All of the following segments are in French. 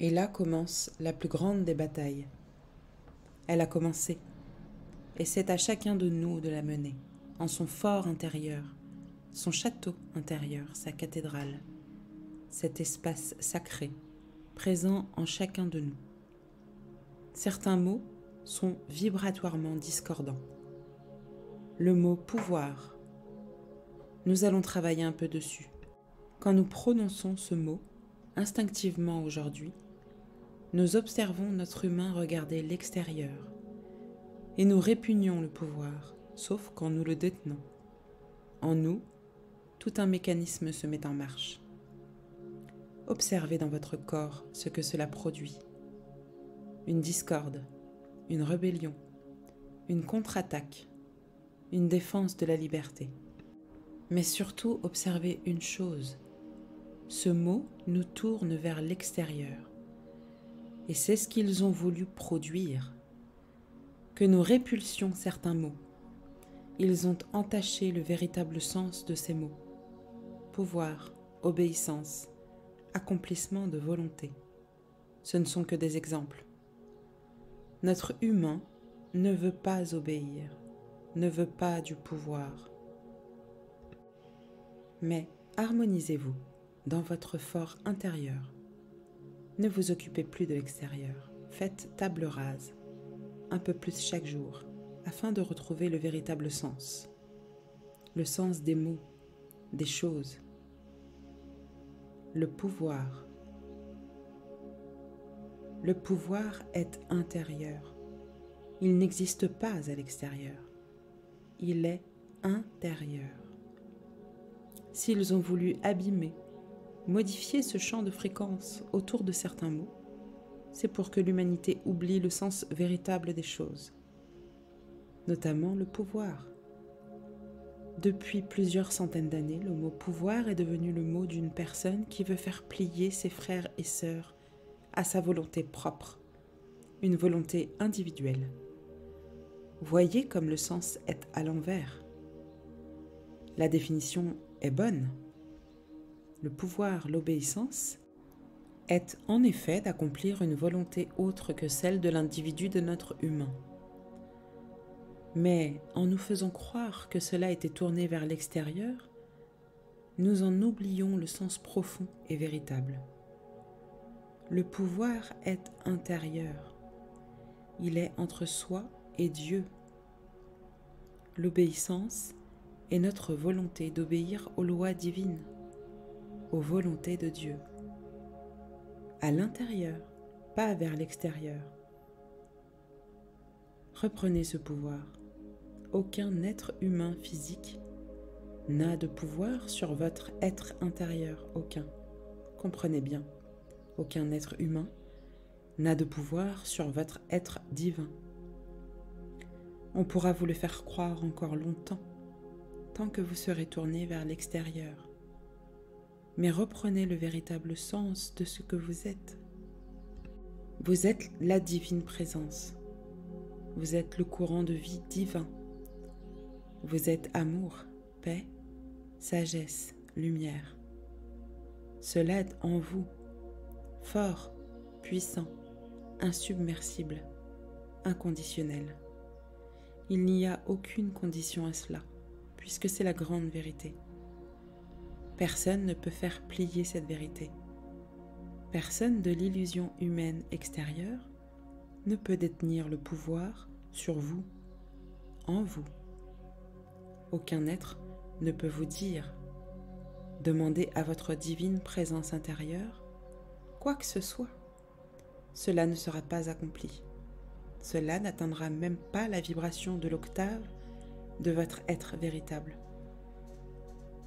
Et là commence la plus grande des batailles. Elle a commencé, et c'est à chacun de nous de la mener, en son fort intérieur, son château intérieur, sa cathédrale, cet espace sacré, présent en chacun de nous. Certains mots sont vibratoirement discordants. Le mot pouvoir, nous allons travailler un peu dessus. Quand nous prononçons ce mot, instinctivement aujourd'hui, nous observons notre humain regarder l'extérieur et nous répugnons le pouvoir, sauf quand nous le détenons. En nous, tout un mécanisme se met en marche. Observez dans votre corps ce que cela produit. Une discorde, une rébellion, une contre-attaque, une défense de la liberté. Mais surtout, observez une chose. Ce mot nous tourne vers l'extérieur. Et c'est ce qu'ils ont voulu produire. Que nous répulsions certains mots. Ils ont entaché le véritable sens de ces mots. Pouvoir, obéissance, accomplissement de volonté. Ce ne sont que des exemples. Notre humain ne veut pas obéir, ne veut pas du pouvoir. Mais harmonisez-vous dans votre fort intérieur. Ne vous occupez plus de l'extérieur. Faites table rase, un peu plus chaque jour, afin de retrouver le véritable sens. Le sens des mots, des choses. Le pouvoir. Le pouvoir est intérieur. Il n'existe pas à l'extérieur. Il est intérieur. S'ils ont voulu abîmer, modifier ce champ de fréquence autour de certains mots, c'est pour que l'humanité oublie le sens véritable des choses, notamment le pouvoir. Depuis plusieurs centaines d'années, le mot pouvoir est devenu le mot d'une personne qui veut faire plier ses frères et sœurs à sa volonté propre, une volonté individuelle. Voyez comme le sens est à l'envers. La définition est bonne. Le pouvoir, l'obéissance, est en effet d'accomplir une volonté autre que celle de l'individu de notre humain. Mais en nous faisant croire que cela était tourné vers l'extérieur, nous en oublions le sens profond et véritable. Le pouvoir est intérieur. Il est entre soi et Dieu. L'obéissance est notre volonté d'obéir aux lois divines, aux volontés de Dieu. À l'intérieur, pas vers l'extérieur. Reprenez ce pouvoir. Aucun être humain physique n'a de pouvoir sur votre être intérieur, aucun. Comprenez bien, aucun être humain n'a de pouvoir sur votre être divin. On pourra vous le faire croire encore longtemps, tant que vous serez tourné vers l'extérieur. Mais reprenez le véritable sens de ce que vous êtes. Vous êtes la divine présence. Vous êtes le courant de vie divin. Vous êtes amour, paix, sagesse, lumière. Cela est en vous, fort, puissant, insubmersible, inconditionnel. Il n'y a aucune condition à cela, puisque c'est la grande vérité. Personne ne peut faire plier cette vérité. Personne de l'illusion humaine extérieure ne peut détenir le pouvoir sur vous, en vous. Aucun être ne peut vous dire, demandez à votre divine présence intérieure quoi que ce soit. Cela ne sera pas accompli. Cela n'atteindra même pas la vibration de l'octave de votre être véritable.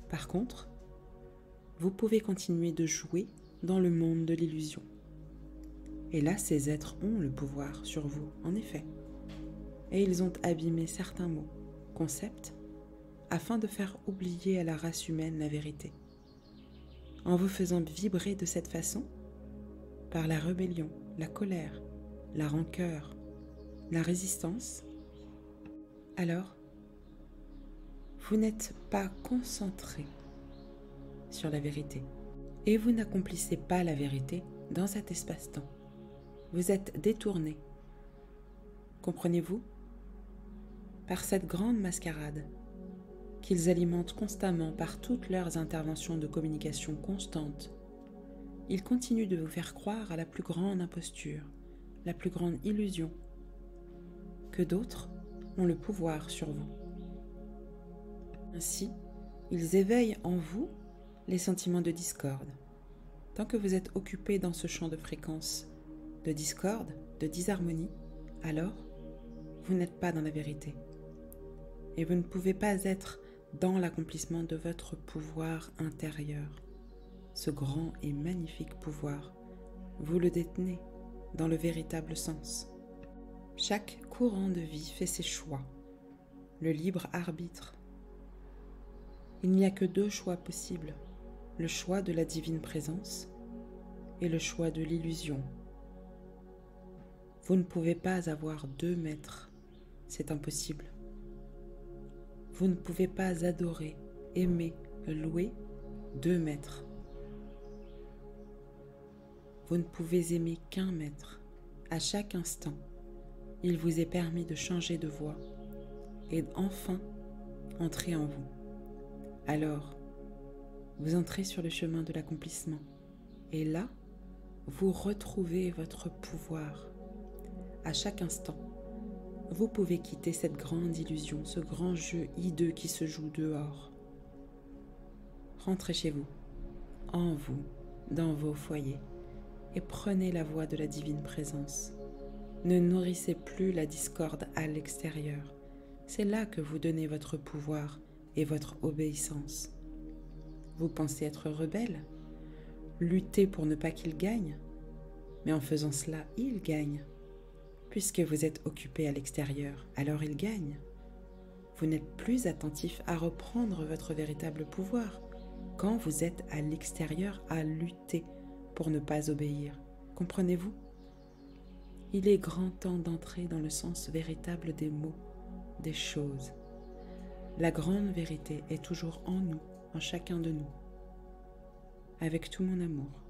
Par contre, vous pouvez continuer de jouer dans le monde de l'illusion. Et là, ces êtres ont le pouvoir sur vous, en effet. Et ils ont abîmé certains mots, concepts, afin de faire oublier à la race humaine la vérité. En vous faisant vibrer de cette façon, par la rébellion, la colère, la rancœur, la résistance, alors vous n'êtes pas concentré sur la vérité et vous n'accomplissez pas la vérité dans cet espace-temps. Vous êtes détourné. Comprenez-vous? Par cette grande mascarade qu'ils alimentent constamment par toutes leurs interventions de communication constantes, ils continuent de vous faire croire à la plus grande imposture, la plus grande illusion, que d'autres ont le pouvoir sur vous. Ainsi, ils éveillent en vous les sentiments de discorde. Tant que vous êtes occupé dans ce champ de fréquence de discorde, de disharmonie, alors vous n'êtes pas dans la vérité. Et vous ne pouvez pas être dans l'accomplissement de votre pouvoir intérieur. Ce grand et magnifique pouvoir, vous le détenez dans le véritable sens. Chaque courant de vie fait ses choix, le libre arbitre. Il n'y a que 2 choix possibles, le choix de la divine présence et le choix de l'illusion. Vous ne pouvez pas avoir 2 maîtres, c'est impossible. Vous ne pouvez pas adorer, aimer, louer 2 maîtres. Vous ne pouvez aimer qu'un maître. À chaque instant, il vous est permis de changer de voie et enfin entrer en vous. Alors, vous entrez sur le chemin de l'accomplissement et là, vous retrouvez votre pouvoir. À chaque instant, vous pouvez quitter cette grande illusion, ce grand jeu hideux qui se joue dehors. Rentrez chez vous, en vous, dans vos foyers, et prenez la voie de la divine présence. Ne nourrissez plus la discorde à l'extérieur. C'est là que vous donnez votre pouvoir et votre obéissance. Vous pensez être rebelle, lutter pour ne pas qu'il gagne, mais en faisant cela, il gagne. Puisque vous êtes occupé à l'extérieur, alors il gagne. Vous n'êtes plus attentif à reprendre votre véritable pouvoir quand vous êtes à l'extérieur à lutter pour ne pas obéir. Comprenez-vous? Il est grand temps d'entrer dans le sens véritable des mots, des choses. La grande vérité est toujours en nous, en chacun de nous. Avec tout mon amour.